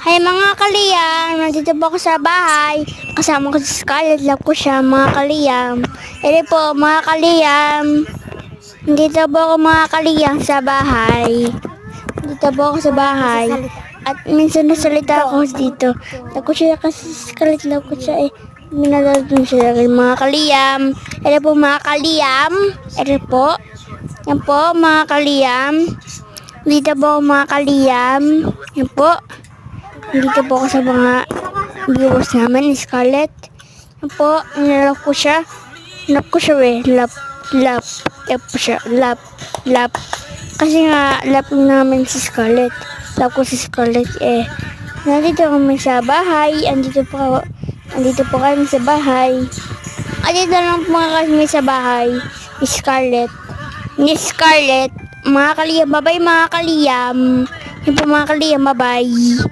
Hay mga kaliyam, nandito po ako sa bahay. Kasama ko si Scarlett, love ko siya mga kaliyam. Ere po mga kaliyam, nandito po ako mga kaliyam sa bahay. Dito po ako sa bahay. At minsan nasalita ako dito. Love ko siya kasi si Scarlett, love ko siya eh. Minadaldun siya mga kaliyam. Ere po mga kaliyam. Ere po. Yan po mga kaliyam. Dito po mga kaliyam. Yan po. Dito po ako sa mga viewers namin, Scarlett. Yan po, nilap ko siya. Love ko siya eh. Love ko siya. Love. Kasi nga, love namin si Scarlett. Love ko si Scarlett eh. Nandito kami sa bahay. Andito po kami sa bahay. Andito lang po kami sa bahay. Ni Scarlett. Mga kaliyam, bye-bye mga kaliyam. Yan po mga kaliyam, bye-bye.